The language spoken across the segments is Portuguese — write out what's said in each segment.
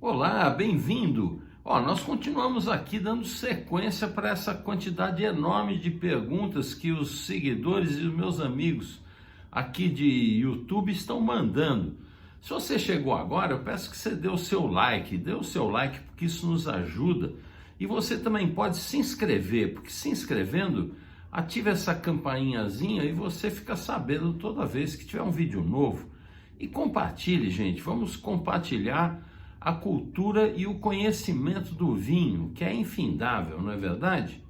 Olá, bem-vindo! Nós continuamos aqui dando sequência para essa quantidade enorme de perguntas que os seguidores e os meus amigos aqui de YouTube estão mandando. Se você chegou agora, eu peço que você dê o seu like, porque isso nos ajuda. E você também pode se inscrever, porque se inscrevendo, ative essa campainhazinha e você fica sabendo toda vez que tiver um vídeo novo. E compartilhe, gente, vamos compartilhar a cultura e o conhecimento do vinho, que é infindável, não é verdade?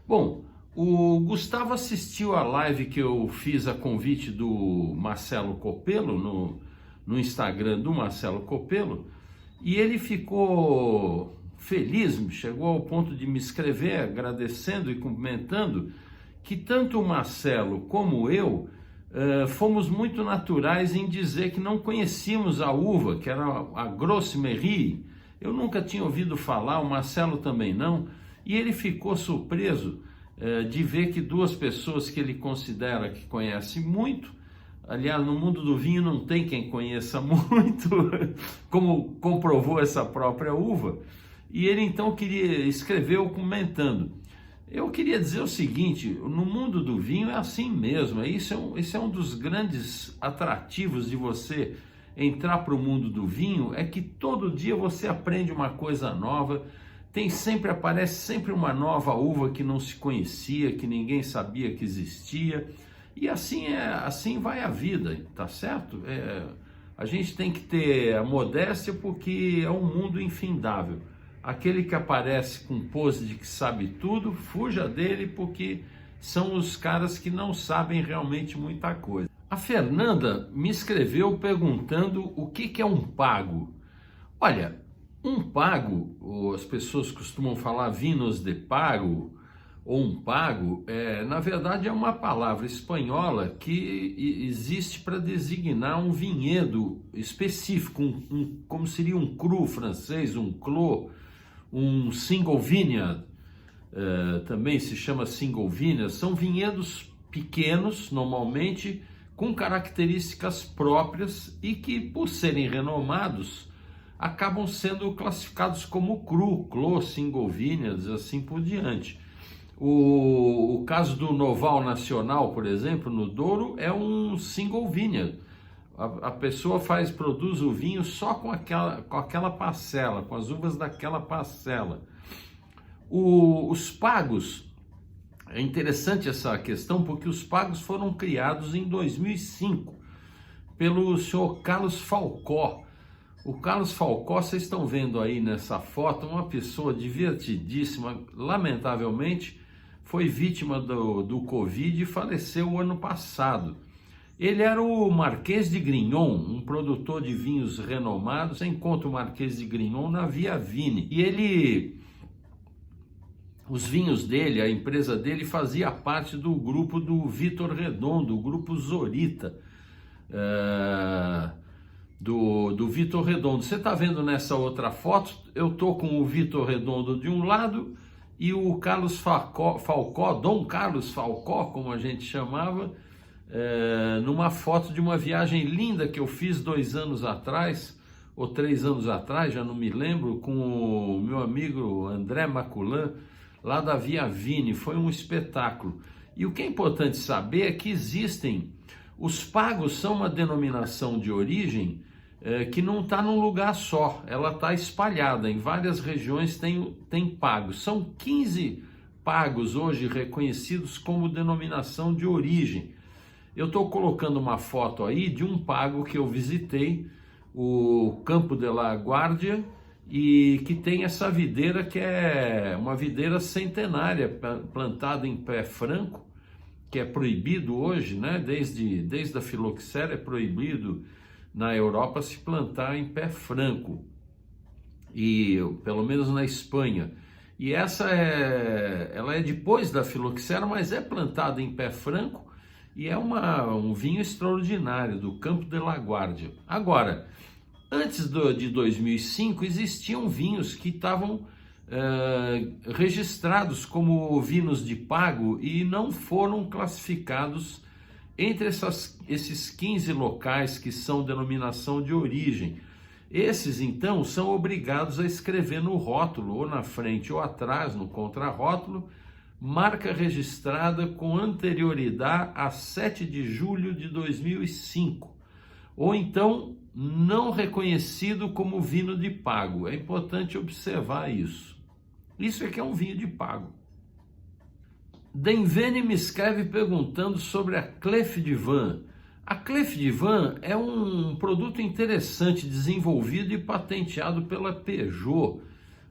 Bom, o Gustavo assistiu a live que eu fiz a convite do Marcelo Copelo, no Instagram do Marcelo Copelo, e ele ficou feliz, chegou ao ponto de me escrever agradecendo e cumprimentando que tanto o Marcelo como eu fomos muito naturais em dizer que não conhecíamos a uva, que era a Gros Merri. Eu nunca tinha ouvido falar, o Marcelo também não, e ele ficou surpreso de ver que duas pessoas que ele considera que conhecem muito, aliás, no mundo do vinho não tem quem conheça muito, como comprovou essa própria uva, e ele então escreveu comentando. Eu queria dizer o seguinte, no mundo do vinho é assim mesmo, isso é um dos grandes atrativos de você entrar para o mundo do vinho, é que todo dia você aprende uma coisa nova, aparece sempre uma nova uva que não se conhecia, que ninguém sabia que existia, e assim vai a vida, tá certo? A gente tem que ter a modéstia porque é um mundo infindável. Aquele que aparece com pose de que sabe tudo, fuja dele, porque são os caras que não sabem realmente muita coisa. A Fernanda me escreveu perguntando o que é um pago. Olha, um pago, ou as pessoas costumam falar vinos de pago, ou um pago, na verdade é uma palavra espanhola que existe para designar um vinhedo específico, como seria um cru francês, um clos, um single vineyard, também se chama single vineyard, são vinhedos pequenos, normalmente, com características próprias e que, por serem renomados, acabam sendo classificados como cru, clos, single vineyards, assim por diante. O caso do Noval Nacional, por exemplo, no Douro, é um single vineyard. A pessoa produz o vinho só com aquela parcela, com as uvas daquela parcela. Os pagos, é interessante essa questão, porque os pagos foram criados em 2005 pelo senhor Carlos Falcó. O Carlos Falcó, vocês estão vendo aí nessa foto, uma pessoa divertidíssima, lamentavelmente foi vítima do Covid e faleceu o ano passado. Ele era o Marquês de Grignon, um produtor de vinhos renomados. Você encontra o Marquês de Grignon na Via Vini. E os vinhos dele, a empresa dele, fazia parte do grupo do Vitor Redondo, o grupo Zorita, do Vitor Redondo. Você está vendo nessa outra foto, eu estou com o Vitor Redondo de um lado e o Carlos Falcó, Dom Carlos Falcó, como a gente chamava, numa foto de uma viagem linda que eu fiz 2 anos atrás, ou 3 anos atrás, já não me lembro, com o meu amigo André Maculan, lá da Via Vini. Foi um espetáculo. E o que é importante saber é que os pagos são uma denominação de origem que não está num lugar só, ela está espalhada, em várias regiões tem pagos. São 15 pagos hoje reconhecidos como denominação de origem. Eu estou colocando uma foto aí de um pago que eu visitei, o Campo de la Guardia, e que tem essa videira que é uma videira centenária, plantada em pé franco, que é proibido hoje, né? Desde a filoxera é proibido na Europa se plantar em pé franco, e pelo menos na Espanha. E ela é depois da filoxera, mas é plantada em pé franco, e é um vinho extraordinário, do Campo de la Guardia. Agora, antes de 2005, existiam vinhos que estavam registrados como vinos de pago e não foram classificados entre esses 15 locais que são denominação de origem. Esses, então, são obrigados a escrever no rótulo, ou na frente ou atrás, no contrarótulo, marca registrada com anterioridade a 7 de julho de 2005, ou então não reconhecido como vinho de pago. É importante observar isso. Isso é que é um vinho de pago. Denvene me escreve perguntando sobre a Clef de Vin. A Clef de Vin é um produto interessante desenvolvido e patenteado pela Peugeot.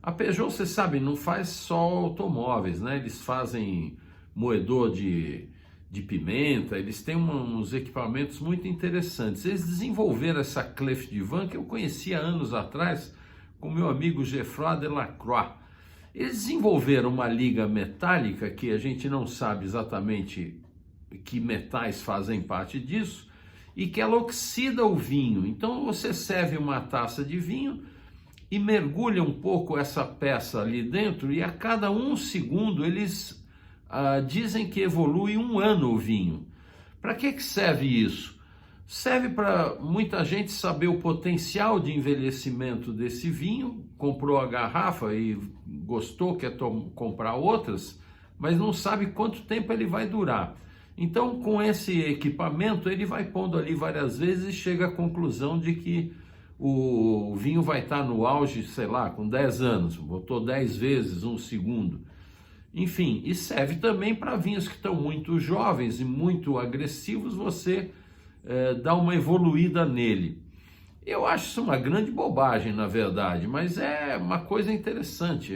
A Peugeot, você sabe, não faz só automóveis, né? Eles fazem moedor de pimenta, eles têm uns equipamentos muito interessantes. Eles desenvolveram essa Clef de Vin que eu conhecia anos atrás com meu amigo Geoffroy Delacroix. Eles desenvolveram uma liga metálica que a gente não sabe exatamente que metais fazem parte disso e que ela oxida o vinho. Então você serve uma taça de vinho e mergulha um pouco essa peça ali dentro e a cada 1 segundo eles dizem que evolui 1 ano o vinho. Para que serve isso? Serve para muita gente saber o potencial de envelhecimento desse vinho, comprou a garrafa e gostou, quer comprar outras, mas não sabe quanto tempo ele vai durar. Então, com esse equipamento, ele vai pondo ali várias vezes e chega à conclusão de que o vinho vai estar no auge, sei lá, com 10 anos, botou 10 vezes 1 segundo. Enfim, e serve também para vinhos que estão muito jovens e muito agressivos, você dá uma evoluída nele. Eu acho isso uma grande bobagem, na verdade, mas é uma coisa interessante.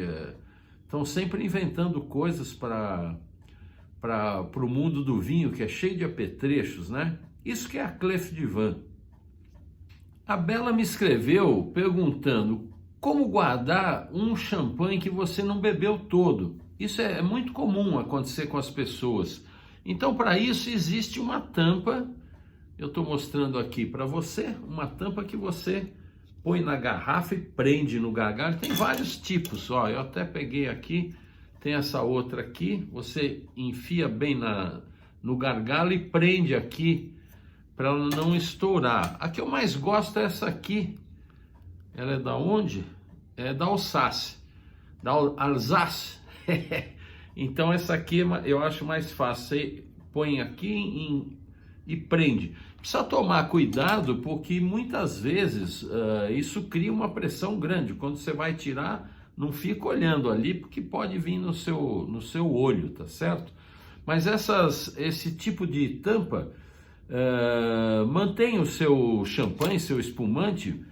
Estão sempre inventando coisas para o mundo do vinho, que é cheio de apetrechos, né? Isso que é a Clef de Vin. A Bela me escreveu perguntando como guardar um champanhe que você não bebeu todo. Isso é muito comum acontecer com as pessoas. Então, para isso, existe uma tampa. Eu estou mostrando aqui para você, uma tampa que você põe na garrafa e prende no gargalo. Tem vários tipos, ó, eu até peguei aqui, tem essa outra aqui, você enfia bem no gargalo e prende aqui para ela não estourar. A que eu mais gosto é essa aqui. Ela é da onde? É da Alsácia, da Alsácia. Então essa aqui eu acho mais fácil. Você põe aqui e prende. Precisa tomar cuidado porque muitas vezes isso cria uma pressão grande. Quando você vai tirar, não fica olhando ali porque pode vir no seu olho, tá certo? Mas esse tipo de tampa mantém o seu champanhe, seu espumante,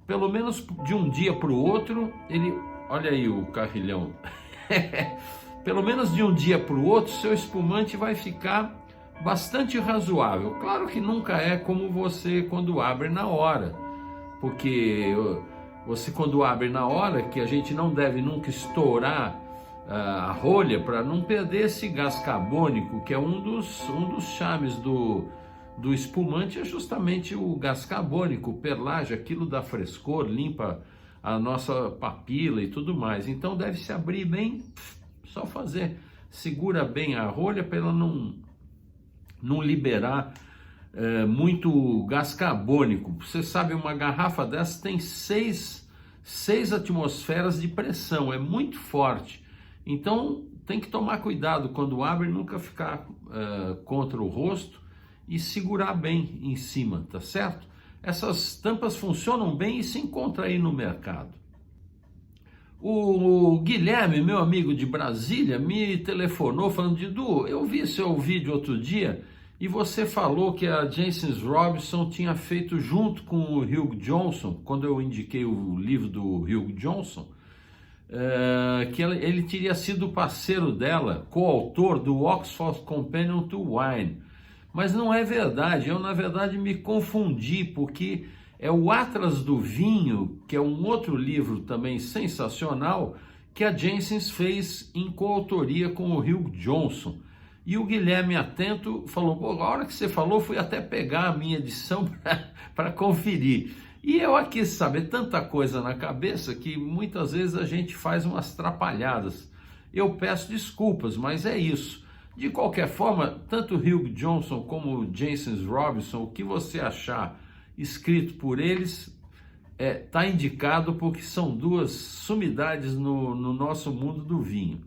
pelo menos de um dia para o outro. Olha aí o carrilhão. Pelo menos de um dia para o outro, seu espumante vai ficar bastante razoável. Claro que nunca é como você quando abre na hora, porque você quando abre na hora, que a gente não deve nunca estourar a rolha para não perder esse gás carbônico, que é um dos charmes do espumante, é justamente o gás carbônico, o perlage, aquilo dá frescor, limpa a nossa papila e tudo mais. Então deve se abrir bem, só fazer, segura bem a rolha para ela não liberar muito gás carbônico. Você sabe, uma garrafa dessa tem 6 atmosferas de pressão, é muito forte. Então tem que tomar cuidado quando abre, nunca ficar contra o rosto e segurar bem em cima, tá certo? Essas tampas funcionam bem e se encontra aí no mercado. O Guilherme, meu amigo de Brasília, me telefonou falando: Didu, eu vi seu vídeo outro dia e você falou que a Jancis Robinson tinha feito junto com o Hugh Johnson, quando eu indiquei o livro do Hugh Johnson, que ele teria sido parceiro dela, coautor do Oxford Companion to Wine. Mas não é verdade, eu na verdade me confundi, porque é o Atlas do Vinho, que é um outro livro também sensacional, que a Jancis fez em coautoria com o Hugh Johnson. E o Guilherme Atento falou: pô, a hora que você falou, fui até pegar a minha edição para conferir. E eu aqui, sabe, tanta coisa na cabeça que muitas vezes a gente faz umas trapalhadas. Eu peço desculpas, mas é isso. De qualquer forma, tanto Hugh Johnson como James Robinson, o que você achar escrito por eles, está indicado porque são duas sumidades no nosso mundo do vinho.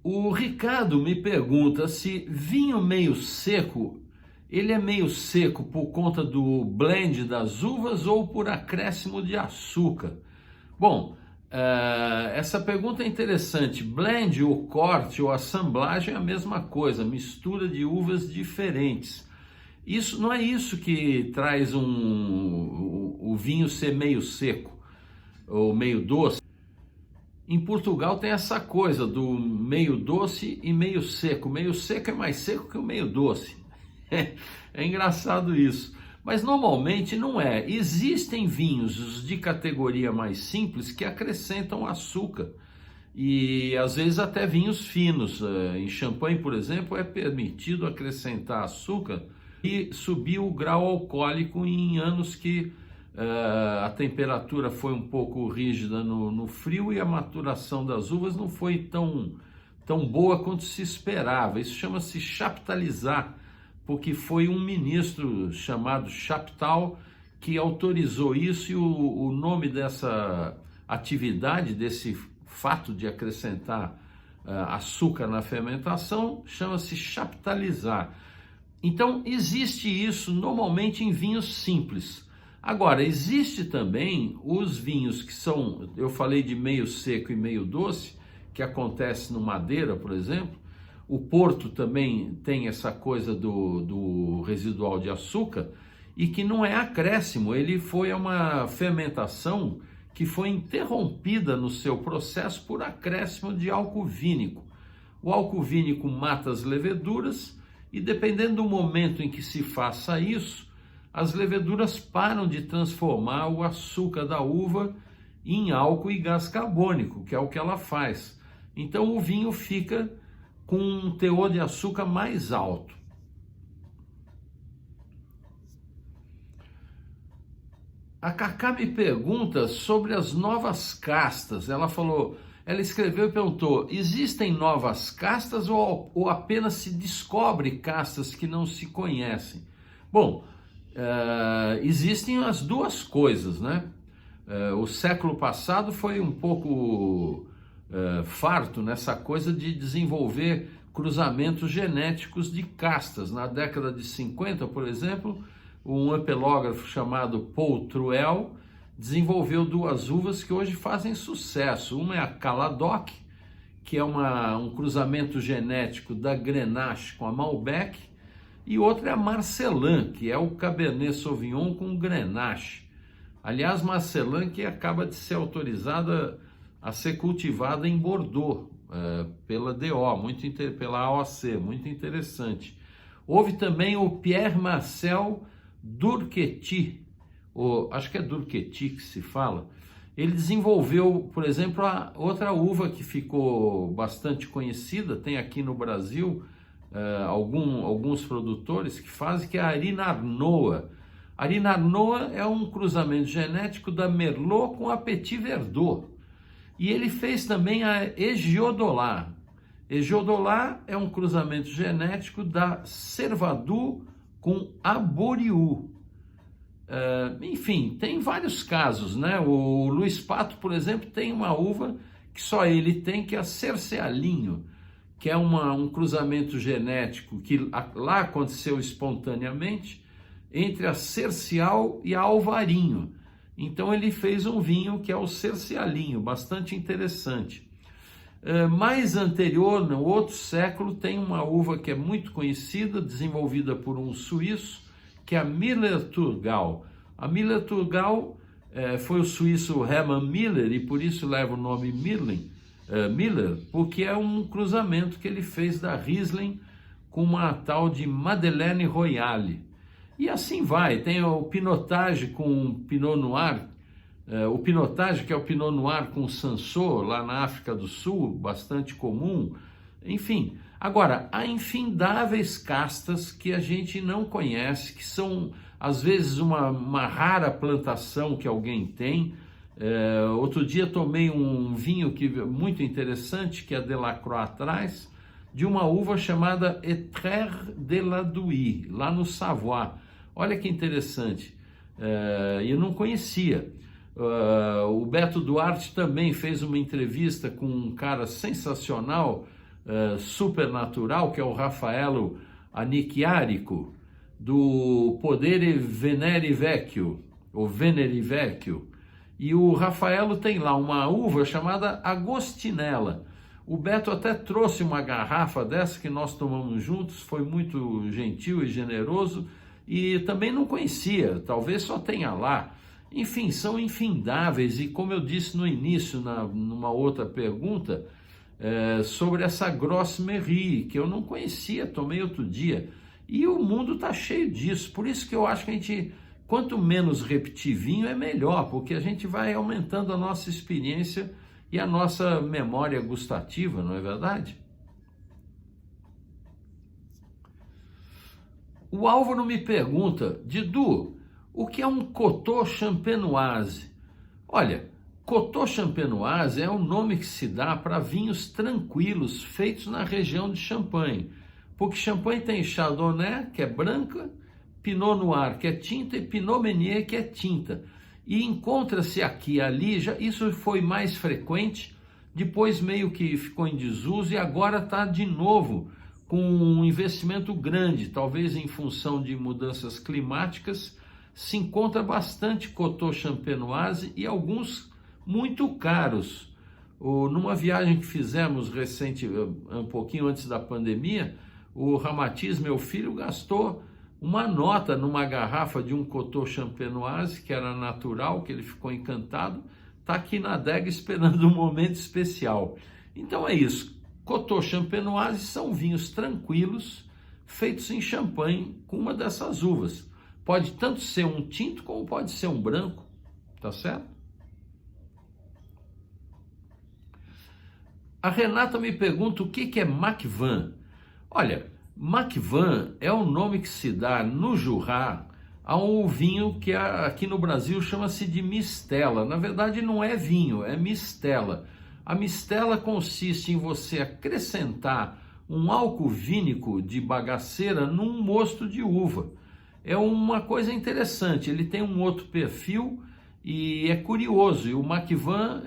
O Ricardo me pergunta se vinho meio seco, ele é meio seco por conta do blend das uvas ou por acréscimo de açúcar? Bom, essa pergunta é interessante. Blend, o corte ou assemblagem é a mesma coisa, mistura de uvas diferentes. Isso não é isso que traz o vinho ser meio seco ou meio doce. Em Portugal tem essa coisa do meio doce e meio seco. Meio seco é mais seco que o meio doce. É engraçado isso. Mas normalmente não é. Existem vinhos de categoria mais simples que acrescentam açúcar. E às vezes até vinhos finos. Em champanhe, por exemplo, é permitido acrescentar açúcar e subir o grau alcoólico em anos que a temperatura foi um pouco rígida no frio e a maturação das uvas não foi tão boa quanto se esperava. Isso chama-se chaptalizar, porque foi um ministro chamado Chaptal que autorizou isso, e o nome dessa atividade, desse fato de acrescentar açúcar na fermentação, chama-se chaptalizar. Então existe isso normalmente em vinhos simples. Agora, existe também os vinhos que são, eu falei de meio seco e meio doce, que acontece no Madeira, por exemplo. O Porto também tem essa coisa do residual de açúcar, e que não é acréscimo, ele foi uma fermentação que foi interrompida no seu processo por acréscimo de álcool vínico. O álcool vínico mata as leveduras e, dependendo do momento em que se faça isso, as leveduras param de transformar o açúcar da uva em álcool e gás carbônico, que é o que ela faz. Então o vinho fica com um teor de açúcar mais alto. A Cacá me pergunta sobre as novas castas. Ela escreveu e perguntou: existem novas castas ou apenas se descobre castas que não se conhecem? Bom, existem as duas coisas, né? O século passado foi um pouco farto nessa coisa de desenvolver cruzamentos genéticos de castas. Na década de 50, por exemplo, um epilógrafo chamado Paul Truel desenvolveu duas uvas que hoje fazem sucesso. Uma é a Caladoc, que é um cruzamento genético da Grenache com a Malbec, e outra é a Marcelin, que é o Cabernet Sauvignon com Grenache. Aliás, Marcelin que acaba de ser autorizada a ser cultivada em Bordeaux, pela pela AOC, muito interessante. Houve também o Pierre Marcel Durquety, acho que é Durquety que se fala. Ele desenvolveu, por exemplo, outra uva que ficou bastante conhecida, tem aqui no Brasil alguns produtores que fazem, que é a Arinarnoa. Arinarnoa é um cruzamento genético da Merlot com a Petit Verdot. E ele fez também a Egiodolar. Egiodolar é um cruzamento genético da Cervadou com Aboriú. Enfim, tem vários casos, né? O Luiz Pato, por exemplo, tem uma uva que só ele tem, que é a Cercealinho, que é um cruzamento genético que lá aconteceu espontaneamente entre a Cercial e a Alvarinho. Então ele fez um vinho que é o Cercialinho, bastante interessante. Mais anterior, no outro século, tem uma uva que é muito conhecida, desenvolvida por um suíço, que é a Miller-Thurgau. A Miller-Thurgau foi o suíço Hermann Miller, e por isso leva o nome Miller, porque é um cruzamento que ele fez da Riesling com uma tal de Madeleine Royale. E assim vai, tem o Pinotage com Pinot Noir, o Pinotage, que é o Pinot Noir com Sanso, lá na África do Sul, bastante comum. Enfim, agora, há infindáveis castas que a gente não conhece, que são, às vezes, uma rara plantação que alguém tem. Outro dia tomei um vinho muito interessante, que a Delacroix traz, de uma uva chamada Etrère de la Douai, lá no Savoie. Olha que interessante, eu não conhecia. O Beto Duarte também fez uma entrevista com um cara sensacional, supernatural, que é o Raffaello Anicchiarico, do Podere Venere Vecchio, ou Venere Vecchio. E o Raffaello tem lá uma uva chamada Agostinella. O Beto até trouxe uma garrafa dessa que nós tomamos juntos, foi muito gentil e generoso, e também não conhecia, talvez só tenha lá. Enfim, são infindáveis, e como eu disse no início, numa outra pergunta, sobre essa Gros Merri, que eu não conhecia, tomei outro dia, e o mundo está cheio disso. Por isso que eu acho que a gente, quanto menos repetir vinho, é melhor, porque a gente vai aumentando a nossa experiência e a nossa memória gustativa, não é verdade? O Álvaro me pergunta: Didu, o que é um Coteaux Champenoise? Olha, Coteaux Champenoise é o nome que se dá para vinhos tranquilos feitos na região de Champagne, porque Champagne tem Chardonnay, que é branca, Pinot Noir, que é tinta, e Pinot Meunier, que é tinta. E encontra-se aqui e ali, isso foi mais frequente, depois meio que ficou em desuso e agora está de novo com um investimento grande, talvez em função de mudanças climáticas. Se encontra bastante Coteaux Champenoise e alguns muito caros. Numa viagem que fizemos recente, um pouquinho antes da pandemia, o Ramatiz, meu filho, gastou uma nota numa garrafa de um Coteaux Champenoise, que era natural, que ele ficou encantado, está aqui na adega esperando um momento especial. Então é isso, Coteaux Champenoise são vinhos tranquilos, feitos em Champagne, com uma dessas uvas. Pode tanto ser um tinto, como pode ser um branco, tá certo? A Renata me pergunta o que é Macvin. Olha, Macvin é o nome que se dá no Jura a um vinho que aqui no Brasil chama-se de mistela. Na verdade não é vinho, é mistela. A mistela consiste em você acrescentar um álcool vínico de bagaceira num mosto de uva. É uma coisa interessante, ele tem um outro perfil e é curioso. E o Macvin,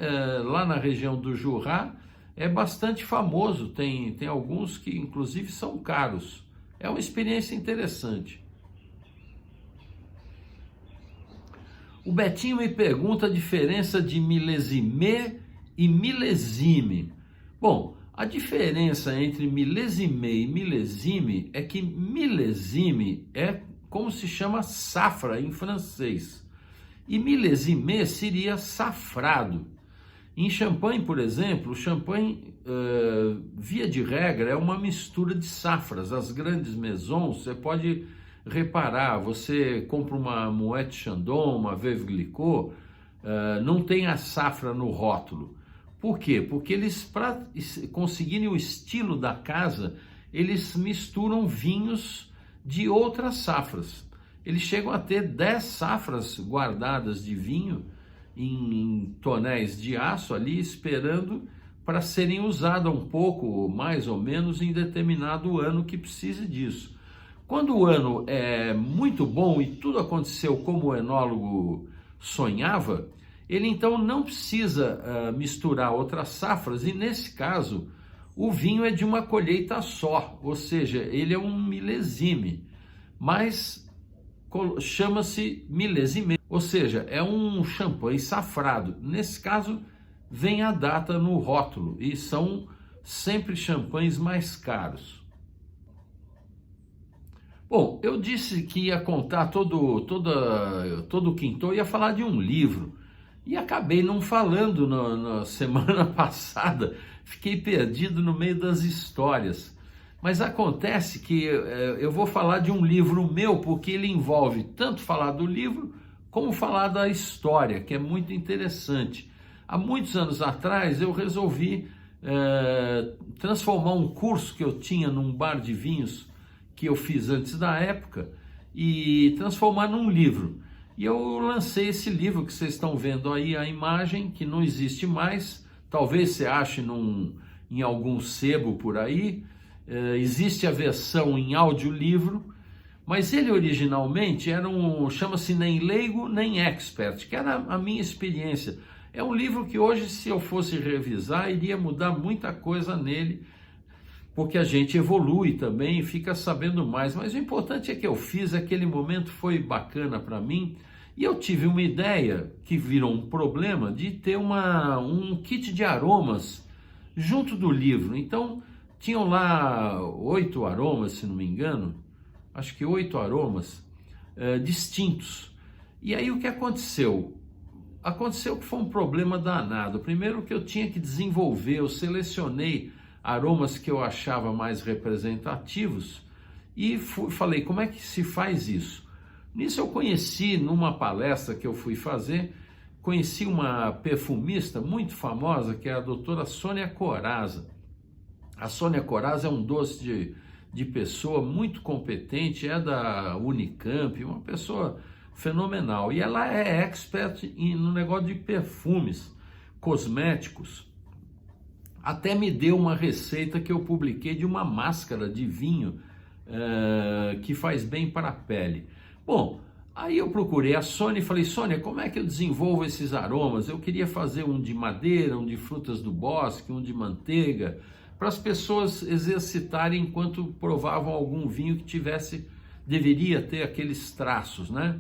lá na região do Jura, é bastante famoso, tem alguns que inclusive são caros. É uma experiência interessante. O Betinho me pergunta a diferença de milésime e milésime. Bom, a diferença entre milésime e milésime é que milésime é como se chama safra em francês, e milésime seria safrado. Em Champagne, por exemplo, Champagne, via de regra, é uma mistura de safras. As grandes maisons, você pode reparar, você compra uma Moët Chandon, uma Veuve Clicquot, não tem a safra no rótulo. Por quê? Porque eles, para conseguirem o estilo da casa, eles misturam vinhos de outras safras. Eles chegam a ter 10 safras guardadas de vinho em tonéis de aço ali, esperando para serem usadas um pouco, mais ou menos, em determinado ano que precise disso. Quando o ano é muito bom e tudo aconteceu como o enólogo sonhava, ele então não precisa misturar outras safras, e nesse caso o vinho é de uma colheita só, ou seja, ele é um milésime, mas chama-se milésime, ou seja, é um champanhe safrado. Nesse caso, vem a data no rótulo, e são sempre champanhes mais caros. Bom, eu disse que ia contar todo o quinto, ia falar de um livro, e acabei não falando na semana passada, fiquei perdido no meio das histórias. Mas acontece que eu vou falar de um livro meu, porque ele envolve tanto falar do livro, como falar da história, que é muito interessante. Há muitos anos atrás eu resolvi transformar um curso que eu tinha num bar de vinhos, que eu fiz antes da época, e transformar num livro. E eu lancei esse livro que vocês estão vendo aí, a imagem, que não existe mais, talvez você ache em algum sebo por aí, existe a versão em audiolivro, mas ele originalmente era chama-se Nem Leigo Nem Expert, que era a minha experiência. É um livro que hoje, se eu fosse revisar, iria mudar muita coisa nele, porque a gente evolui também e fica sabendo mais. Mas o importante é que eu fiz, aquele momento foi bacana para mim, e eu tive uma ideia, que virou um problema, de ter um kit de aromas junto do livro. Então, tinham lá 8 aromas, se não me engano, acho que 8 aromas distintos. E aí o que aconteceu? Aconteceu que foi um problema danado. Primeiro que eu tinha que desenvolver, eu selecionei aromas que eu achava mais representativos e falei, como é que se faz isso? Nisso eu conheci, numa palestra que eu fui fazer, conheci uma perfumista muito famosa, que é a doutora Sônia Corazza. A Sônia Corazza é um doce de pessoa muito competente, é da Unicamp, uma pessoa fenomenal. E ela é expert no negócio de perfumes, cosméticos. Até me deu uma receita que eu publiquei de uma máscara de vinho que faz bem para a pele. Bom, aí eu procurei a Sônia e falei, Sônia, como é que eu desenvolvo esses aromas? Eu queria fazer um de madeira, um de frutas do bosque, um de manteiga, para as pessoas exercitarem enquanto provavam algum vinho que deveria ter aqueles traços, né?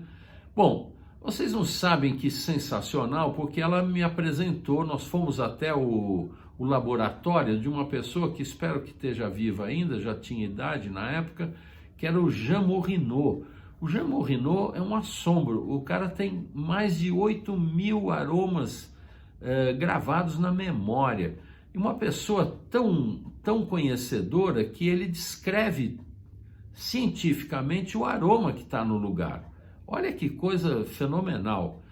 Bom, vocês não sabem que sensacional, porque ela me apresentou, nós fomos até o laboratório de uma pessoa que espero que esteja viva ainda, já tinha idade na época, que era o Jean Morinot. O Jean Morinot é um assombro, o cara tem mais de 8.000 aromas gravados na memória. E uma pessoa tão conhecedora que ele descreve cientificamente o aroma que está no lugar. Olha que coisa fenomenal.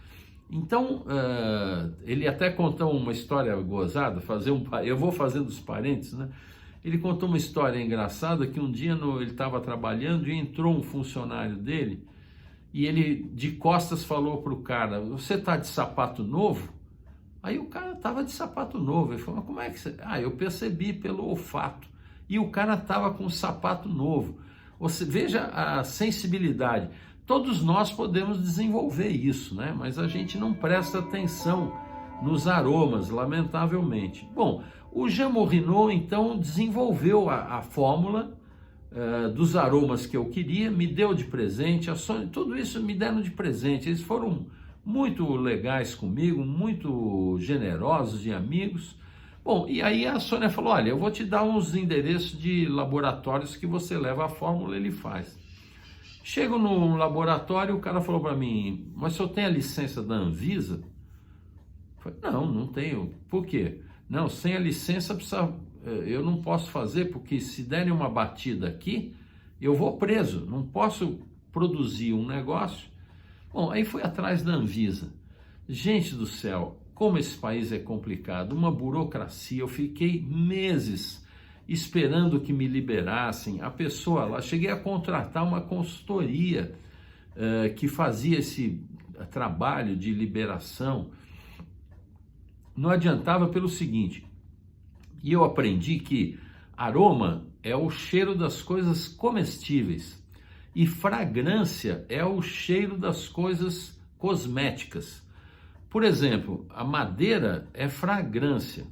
Então, ele até contou uma história gozada, eu vou fazendo os parênteses, né? Ele contou uma história engraçada que um dia ele estava trabalhando e entrou um funcionário dele e ele de costas falou para o cara, você está de sapato novo? Aí o cara estava de sapato novo, ele falou, mas como é que você... eu percebi pelo olfato. E o cara estava com um sapato novo. Veja a sensibilidade. Todos nós podemos desenvolver isso, né? Mas a gente não presta atenção nos aromas, lamentavelmente. Bom, o Jean Morinot, então, desenvolveu a fórmula dos aromas que eu queria, me deu de presente, a Sônia, tudo isso me deram de presente. Eles foram muito legais comigo, muito generosos de amigos. Bom, e aí a Sônia falou, olha, eu vou te dar uns endereços de laboratórios que você leva a fórmula e ele faz. Chego no laboratório, o cara falou para mim, mas o senhor tem a licença da Anvisa? Eu falei, não tenho. Por quê? Não, sem a licença eu não posso fazer, porque se derem uma batida aqui, eu vou preso, não posso produzir um negócio. Bom, aí fui atrás da Anvisa. Gente do céu, como esse país é complicado, uma burocracia, eu fiquei meses esperando que me liberassem. A pessoa lá, cheguei a contratar uma consultoria que fazia esse trabalho de liberação. Não adiantava pelo seguinte, e eu aprendi que aroma é o cheiro das coisas comestíveis e fragrância é o cheiro das coisas cosméticas. Por exemplo, a madeira é fragrância,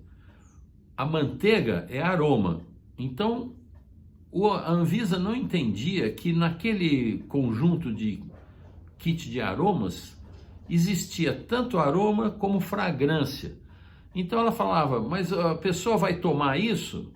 a manteiga é aroma. Então, a Anvisa não entendia que naquele conjunto de kit de aromas existia tanto aroma como fragrância. Então ela falava, mas a pessoa vai tomar isso?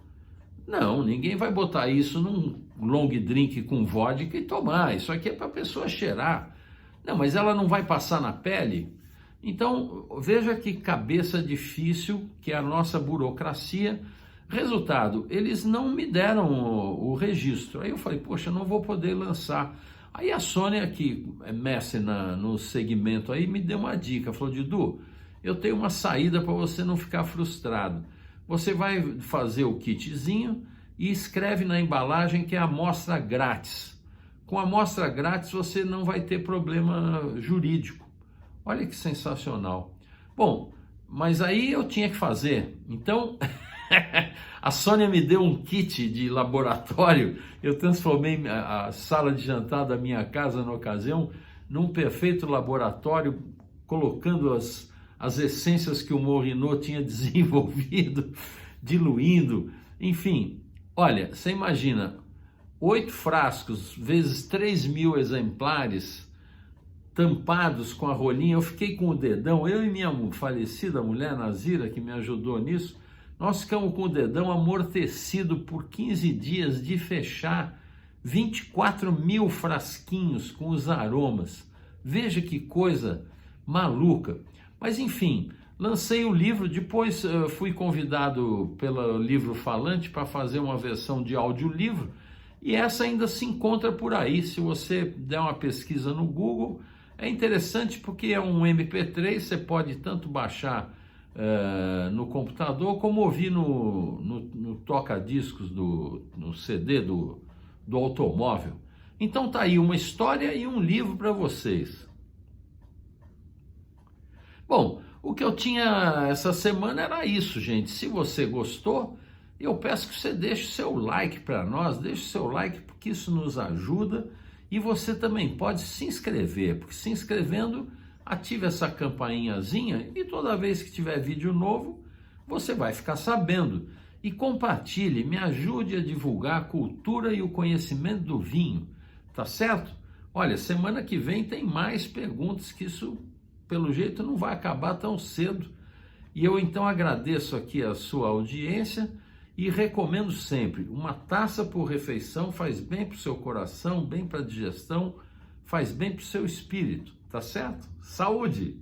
Não, ninguém vai botar isso num long drink com vodka e tomar. Isso aqui é para a pessoa cheirar. Não, mas ela não vai passar na pele? Então, veja que cabeça difícil que é a nossa burocracia. Resultado, eles não me deram o registro. Aí eu falei, poxa, não vou poder lançar. Aí a Sônia, que é mestre no segmento aí, me deu uma dica. Falou, Didu, eu tenho uma saída para você não ficar frustrado. Você vai fazer o kitzinho e escreve na embalagem que é amostra grátis. Com amostra grátis você não vai ter problema jurídico. Olha que sensacional. Bom, mas aí eu tinha que fazer. Então, A Sônia me deu um kit de laboratório. Eu transformei a sala de jantar da minha casa, na ocasião, num perfeito laboratório, colocando as essências que o Morrinot tinha desenvolvido, diluindo, enfim. Olha, você imagina, 8 frascos vezes 3.000 exemplares, tampados com a rolinha. Eu fiquei com o dedão, eu e minha falecida mulher, Nazira, que me ajudou nisso, nós ficamos com o dedão amortecido por 15 dias de fechar 24.000 frasquinhos com os aromas. Veja que coisa maluca. Mas enfim, lancei o livro, depois fui convidado pelo Livro Falante para fazer uma versão de audiolivro, e essa ainda se encontra por aí. Se você der uma pesquisa no Google, é interessante porque é um MP3, você pode tanto baixar no computador, como ouvir no toca-discos, no CD do automóvel. Então tá aí uma história e um livro para vocês. Bom, o que eu tinha essa semana era isso, gente. Se você gostou, eu peço que você deixe o seu like para nós, deixe o seu like porque isso nos ajuda, e você também pode se inscrever, porque se inscrevendo, ative essa campainhazinha e toda vez que tiver vídeo novo, você vai ficar sabendo. E compartilhe, me ajude a divulgar a cultura e o conhecimento do vinho, tá certo? Olha, semana que vem tem mais perguntas, que isso, pelo jeito, não vai acabar tão cedo. E eu então agradeço aqui a sua audiência e recomendo sempre, uma taça por refeição faz bem para o seu coração, bem para a digestão, faz bem para o seu espírito, tá certo? Saúde!